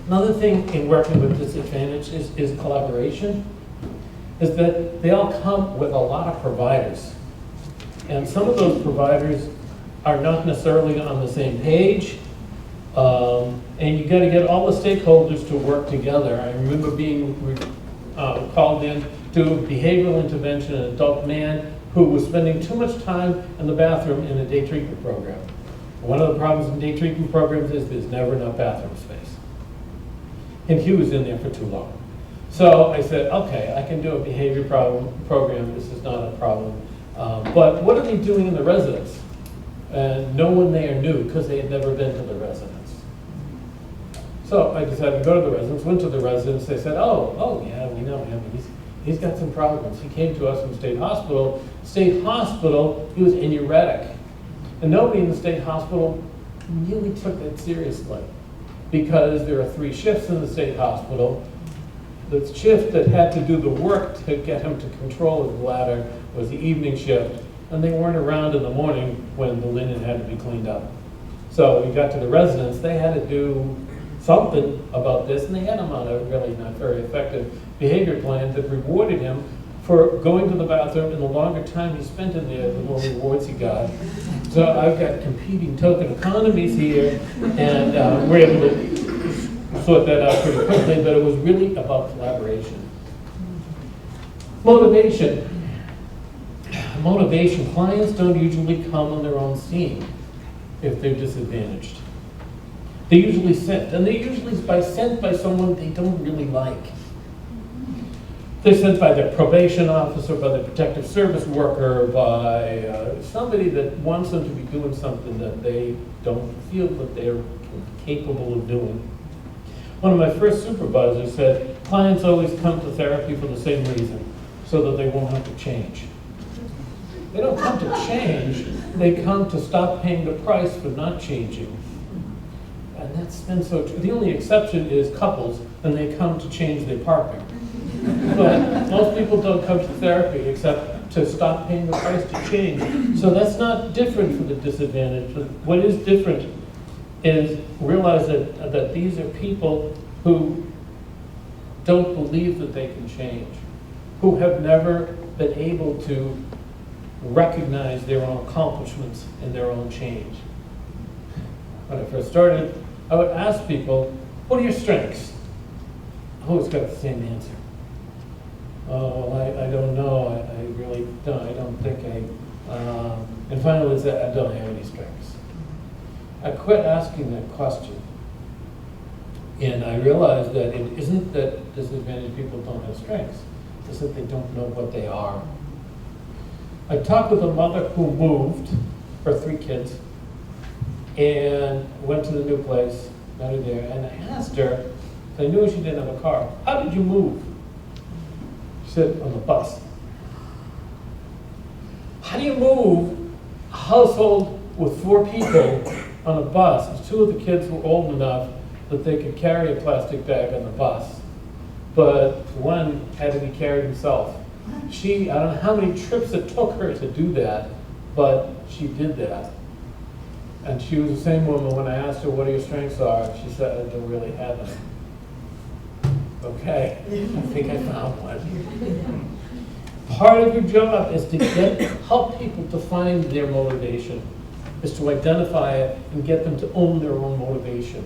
Another thing in working with disadvantaged is collaboration, is that they all come with a lot of providers. And some of those providers are not necessarily on the same page. And you got to get all the stakeholders to work together. I remember being called in to a behavioral intervention, an adult man who was spending too much time in the bathroom in a day treatment program. One of the problems in day treatment programs is there's never enough bathroom space. And he was in there for too long. So I said, okay, I can do a behavior program. This is not a problem. But what are they doing in the residence? And no one there knew because they had never been to the residence. So I decided to go to the residence, went to the residence. They said, oh yeah, we know him. He's got some problems. He came to us from State Hospital. State Hospital, he was anuretic. And nobody in the State Hospital really took that seriously because there are 3 shifts in the State Hospital. The shift that had to do the work to get him to control his bladder was the evening shift, and they weren't around in the morning when the linen had to be cleaned up. So we got to the residence, they had to do something about this, and they had him on a really not very effective behavior plan that rewarded him for going to the bathroom, and the longer time he spent in there, the more rewards he got. So I've got competing token economies here, and we're able to sort that out pretty quickly, but it was really about collaboration. Motivation. Motivation. Clients don't usually come on their own steam if they're disadvantaged. They're usually sent, and they're usually sent by someone they don't really like. They're sent by their probation officer, by the protective service worker, by somebody that wants them to be doing something that they don't feel that they're capable of doing. One of my first supervisors said, clients always come to therapy for the same reason, so that they won't have to change. They don't come to change, they come to stop paying the price for not changing. And that's been so true. The only exception is couples, and they come to change their partner. But most people don't come to therapy except to stop paying the price to change. So that's not different for the disadvantaged. What is different is realize that these are people who don't believe that they can change, who have never been able to recognize their own accomplishments and their own change. When I first started, I would ask people, what are your strengths? I always got the same answer. Oh, I don't know. I really don't. I don't think and finally I said, I don't have any strengths. I quit asking that question. And I realized that it isn't that disadvantaged people don't have strengths. It's that they don't know what they are. I talked with a mother who moved her 3 kids and went to the new place, met her there, and I asked her, because I knew she didn't have a car, how did you move? She said, on the bus. How do you move a household with 4 people on a bus? And 2 of the kids were old enough that they could carry a plastic bag on the bus, but one had to be carried himself. I don't know how many trips it took her to do that, but she did that. And she was the same woman when I asked her, what your strengths are? She said, I don't really have them. Okay, I think I found one. Part of your job is to help people to find their motivation, is to identify it and get them to own their own motivation.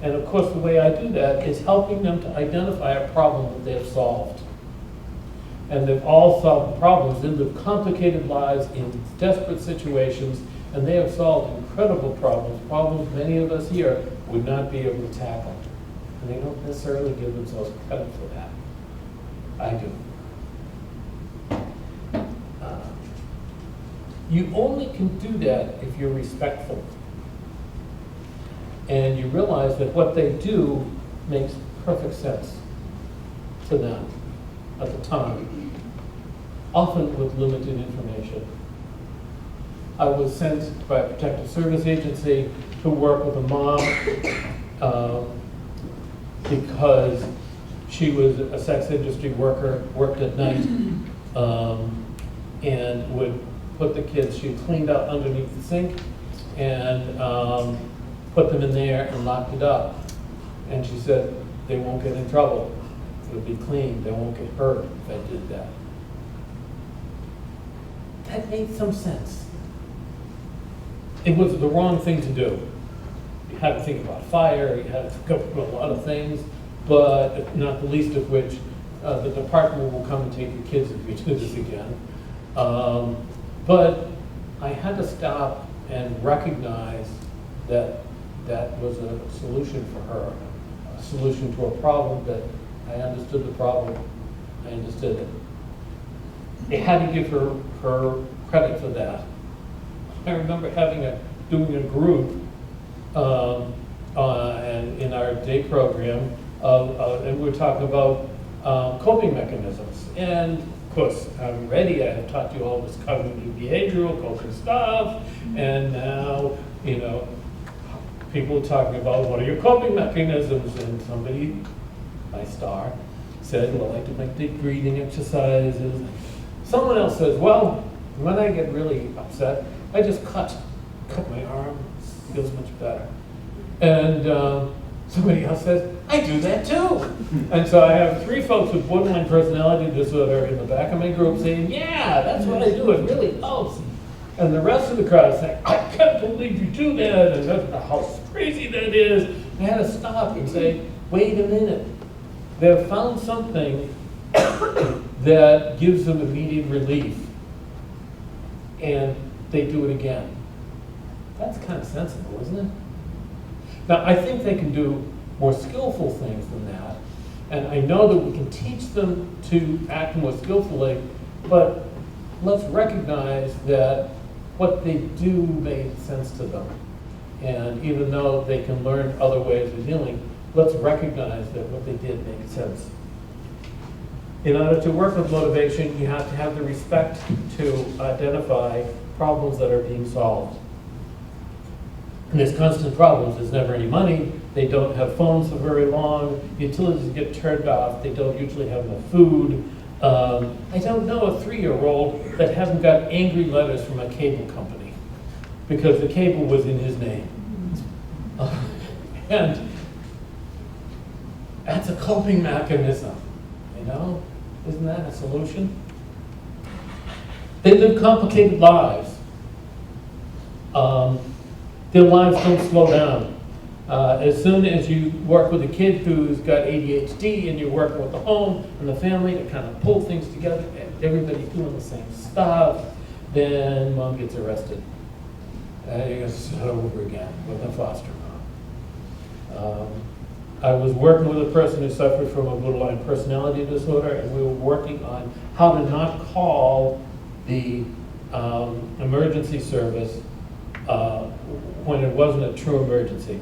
And of course, the way I do that is helping them to identify a problem that they've solved. And they've all solved problems. They live complicated lives in desperate situations, and they have solved incredible problems many of us here would not be able to tackle. And they don't necessarily give themselves credit for that. I do. You only can do that if you're respectful. And you realize that what they do makes perfect sense to them at the time, often with limited information. I was sent by a protective service agency to work with a mom because she was a sex industry worker, worked at night, and would put the kids, she cleaned up underneath the sink and put them in there and locked it up. And she said, they won't get in trouble. It'll be clean. They won't get hurt if I did that. That made some sense. It was the wrong thing to do. You had to think about fire, you had to think about a lot of things, but not the least of which, the department will come and take your kids if you do this again. But I had to stop and recognize that that was a solution for her, a solution to a problem that I understood the problem, I understood it. I had to give her credit for that. I remember doing a group and in our day program, and we were talking about coping mechanisms. And of course, I'm ready. I have taught you all this cognitive behavioral coping stuff, and now, you know, people are talking about what are your coping mechanisms, and somebody, my star, said, well, I do my deep breathing exercises. Someone else says, well, when I get really upset, I just cut my arm. It feels much better. And somebody else says, I do that too. And so I have 3 folks with borderline personality disorder in the back of my group saying, yeah, that's what I do. It really helps. And the rest of the crowd is saying, I can't believe you do that, and that's how crazy that is. I had to stop and say, wait a minute. They've found something that gives them immediate relief, and they do it again. That's kind of sensible, isn't it? Now, I think they can do more skillful things than that, and I know that we can teach them to act more skillfully, but let's recognize that what they do made sense to them. And even though they can learn other ways of dealing, let's recognize that what they did made sense. In order to work with motivation, you have to have the respect to identify problems that are being solved. And there's constant problems. There's never any money. They don't have phones for very long. Utilities get turned off. They don't usually have enough food. I don't know a 3-year-old that hasn't got angry letters from a cable company because the cable was in his name. And that's a coping mechanism, you know? Isn't that a solution? They live complicated lives. Their lives don't slow down. As soon as you work with a kid who's got ADHD and you're working with the home and the family to kind of pull things together and everybody's doing the same stuff, then mom gets arrested. You gotta start over again with a foster mom. I was working with a person who suffered from a borderline personality disorder, and we were working on how to not call the emergency service when it wasn't a true emergency.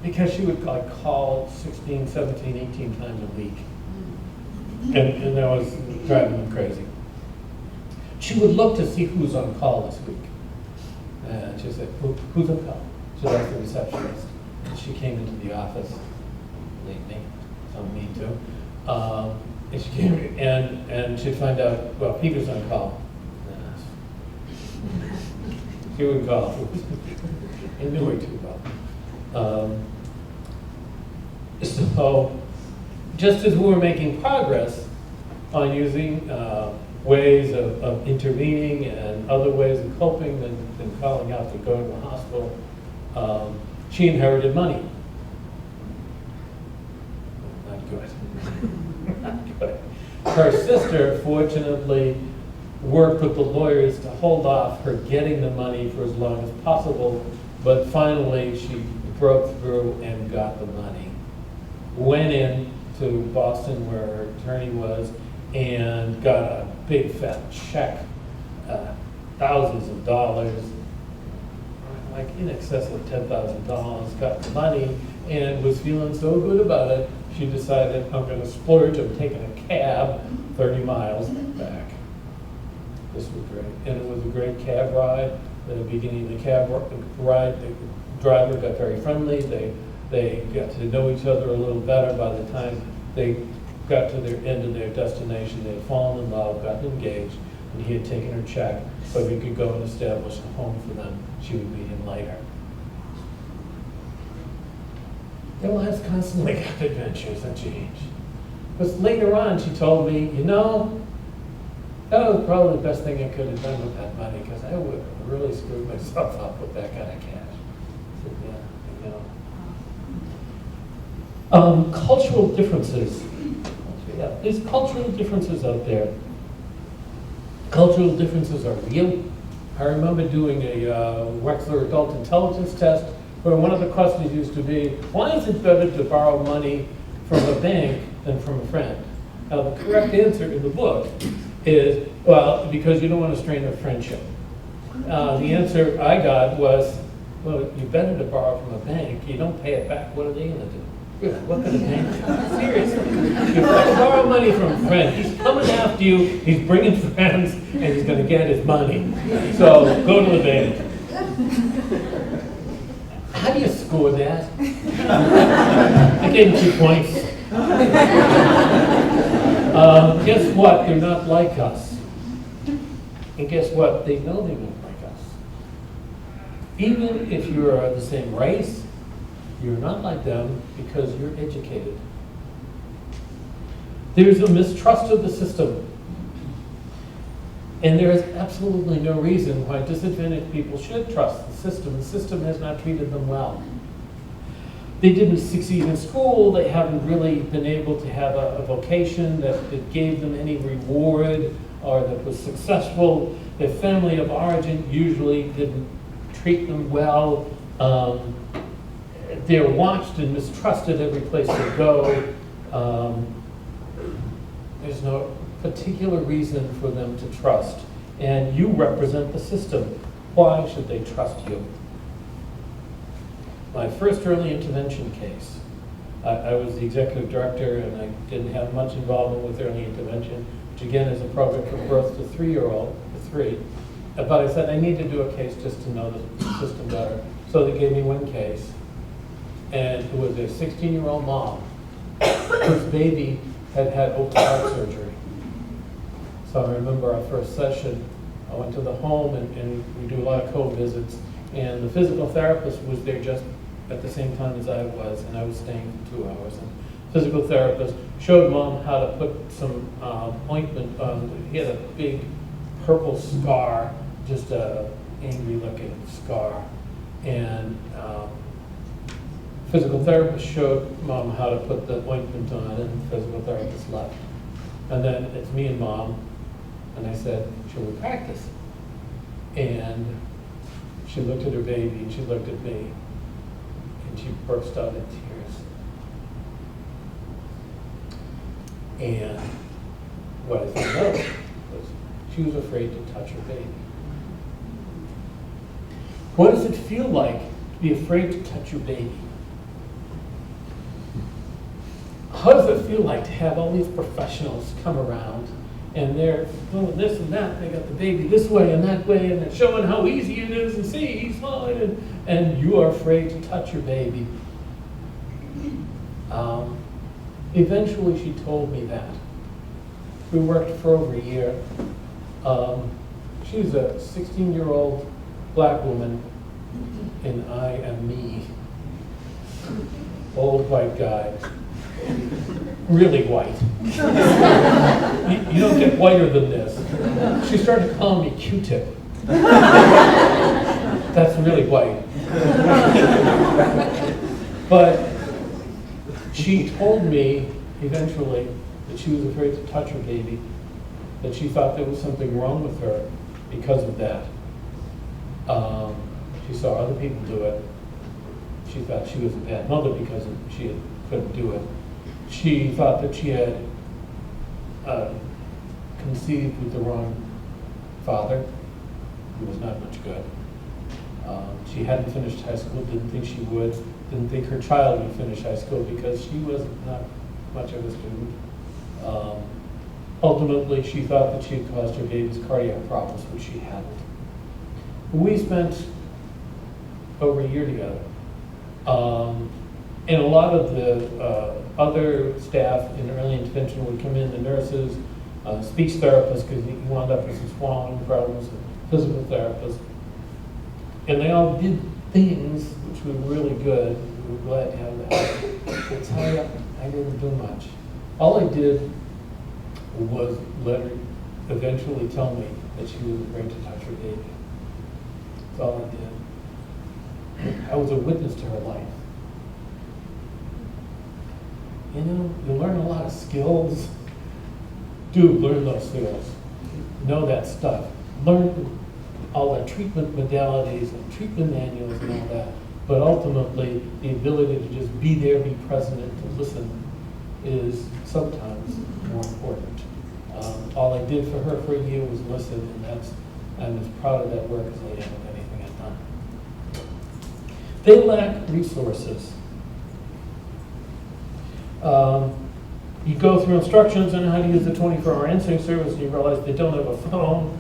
Because she would call 16, 17, 18 times a week. And that was driving them crazy. She would look to see who's on call this week. And she'd say, who's on call? So that's the receptionist. And she came into the office, lately, some me too. And she came and she'd find out, well, Peter's on call. She would call. I knew her too well. So, just as we were making progress on using ways of intervening and other ways of coping than calling out to go to the hospital, she inherited money. Not good. Not good. Her sister, fortunately, worked with the lawyers to hold off her getting the money for as long as possible, but finally she broke through and got the money. Went in to Boston where her attorney was and got a big fat check, thousands of dollars, like in excess of $10,000, got the money and was feeling so good about it, she decided, I'm going to splurge. I'm taking a cab 30 miles back. This was great. And it was a great cab ride. At the beginning of the cab ride, the driver got very friendly. They got to know each other a little better. By the time they got to their end of their destination, they had fallen in love, gotten engaged, and he had taken her check so he could go and establish a home for them. She would meet him later. their lives constantly got adventures and change. Because later on, she told me, you know, that was probably the best thing I could have done with that money, because I would have really screwed myself up with that kind of cash. I said, yeah, you know. Cultural differences. Yeah, there's cultural differences out there. Cultural differences are real. I remember doing a Wechsler Adult Intelligence Test, where one of the questions used to be, why is it better to borrow money from a bank than from a friend? Now, the correct answer in the book is, well, because you don't want to strain a friendship. The answer I got was, well, you're better to borrow from a bank. You don't pay it back. What are they going to do? What could a bank do? Seriously. You borrow money from a friend. He's coming after you. He's bringing friends, and he's going to get his money. So go to the bank. How do you score that? I gave him 2 points. Guess what? They're not like us. And guess what? They know they're not like us. Even if you're the same race, you're not like them because you're educated. There's a mistrust of the system. And there is absolutely no reason why disadvantaged people should trust the system. The system has not treated them well. They didn't succeed in school. They haven't really been able to have a vocation that gave them any reward or that was successful. Their family of origin usually didn't treat them well. They're watched and mistrusted every place they go. There's no particular reason for them to trust. And you represent the system. Why should they trust you? My first early intervention case, I was the executive director and I didn't have much involvement with early intervention, which again is a program for birth to 3. But I said I need to do a case just to know the system better. So they gave me one case, and it was a 16-year-old mom whose baby had had open heart surgery. So I remember our first session, I went to the home and we do a lot of co-visits, and the physical therapist was there just at the same time as I was, and I was staying for 2 hours. And the physical therapist showed mom how to put some ointment on. He had a big purple scar, just a angry looking scar. And physical therapist showed mom how to put the ointment on, and the physical therapist left. And then it's me and mom, and I said, shall we practice? And she looked at her baby, and she looked at me, and she burst out in tears. And what I found out was she was afraid to touch her baby. What does it feel like to be afraid to touch your baby? How does it feel like to have all these professionals come around and they're doing this and that, they got the baby this way and that way, and they're showing how easy it is, and see, he's fine, and you are afraid to touch your baby. Eventually she told me that. We worked for over a year. She's a 16-year-old black woman, and I am me. Old white guy. Really white. You don't get whiter than this. She started calling me Q-tip. That's really white. But she told me eventually that she was afraid to touch her baby, that she thought there was something wrong with her because of that. She saw other people do it. She thought she was a bad mother because she couldn't do it. She thought that she had conceived with the wrong father, who was not much good. She hadn't finished high school, didn't think she would, didn't think her child would finish high school because she was not much of a student. Ultimately, she thought that she had caused her baby's cardiac problems, which she hadn't. We spent over a year together. And a lot of the other staff in early intervention would come in, the nurses, speech therapists, because he wound up with some swallowing problems, and physical therapists. And they all did things which were really good. We were glad to have the help. I tell you, I didn't do much. All I did was let her eventually tell me that she was afraid to touch her baby. That's all I did. I was a witness to her life. You know, you learn a lot of skills. Do learn those skills. Know that stuff. Learn all the treatment modalities and treatment manuals and all that. But ultimately, the ability to just be there, be present, and to listen is sometimes more important. All I did for her for a year was listen, and I'm as proud of that work as I am of anything I've done. They lack resources. You go through instructions on how to use the 24-hour answering service, and you realize they don't have a phone,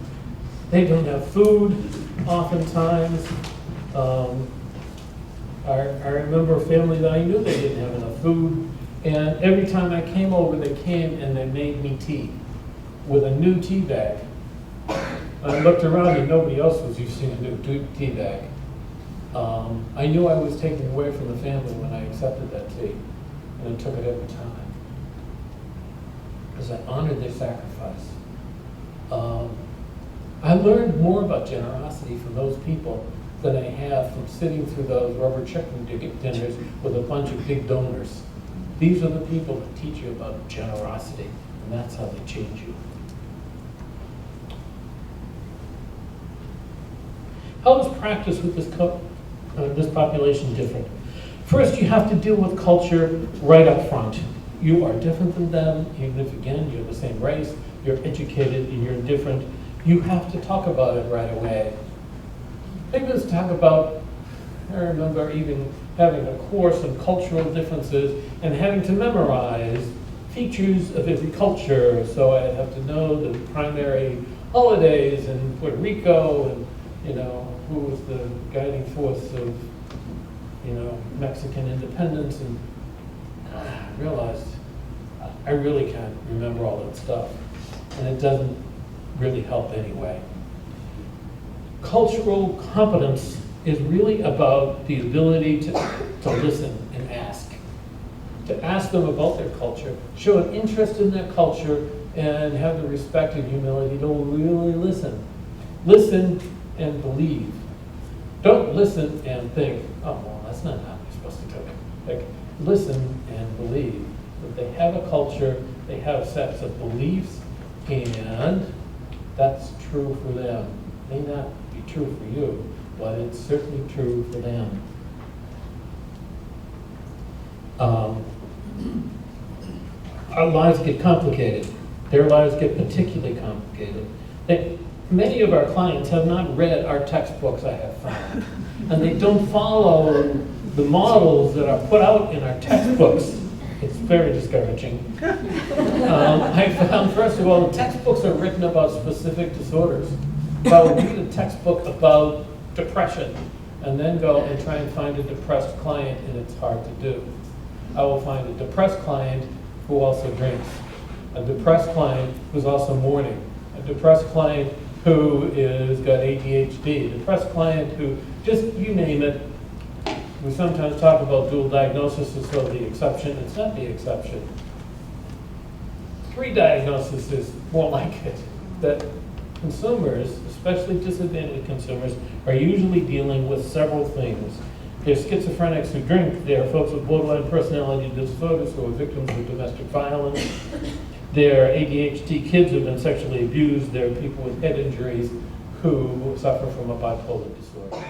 they don't have food, oftentimes. I remember a family that I knew they didn't have enough food, and every time I came over, they came and they made me tea with a new tea bag. I looked around and nobody else was using a new tea bag. I knew I was taking away from the family when I accepted that tea, and I took it every time because I honored their sacrifice. I learned more about generosity from those people than I have from sitting through those rubber chicken dinners with a bunch of big donors. These are the people that teach you about generosity, and that's how they change you. How is practice with this population different? First, you have to deal with culture right up front. You are different than them, even if, again, you're the same race, you're educated, and you're different. You have to talk about it right away. Maybe let's talk about, I remember even having a course on cultural differences and having to memorize features of every culture. So I'd have to know the primary holidays in Puerto Rico and, you know, who was the guiding force of, you know, Mexican independence. And I realized I really can't remember all that stuff. And it doesn't really help anyway. Cultural competence is really about the ability to listen and ask. To ask them about their culture, show an interest in their culture, and have the respect and humility to really listen. Listen and believe. Don't listen and think, oh, well, that's not how you're supposed to do it. Like, listen and believe that they have a culture, they have sets of beliefs, and that's true for them. May not be true for you, but it's certainly true for them. Our lives get complicated. Their lives get particularly complicated. Many of our clients have not read our textbooks, I have found, and they don't follow the models that are put out in our textbooks. It's very discouraging. I found, first of all, the textbooks are written about specific disorders. If I would read a textbook about depression and then go and try and find a depressed client, and it's hard to do. I will find a depressed client who also drinks, a depressed client who's also mourning, a depressed client who is got ADHD, a depressed client who, just you name it. We sometimes talk about dual diagnosis as sort of the exception. It's not the exception. 3 diagnoses is more like it. That consumers, especially disadvantaged consumers, are usually dealing with several things. There's schizophrenics who drink. There are folks with borderline personality disorders who are victims of domestic violence. There are ADHD kids who have been sexually abused. There are people with head injuries who suffer from a bipolar disorder.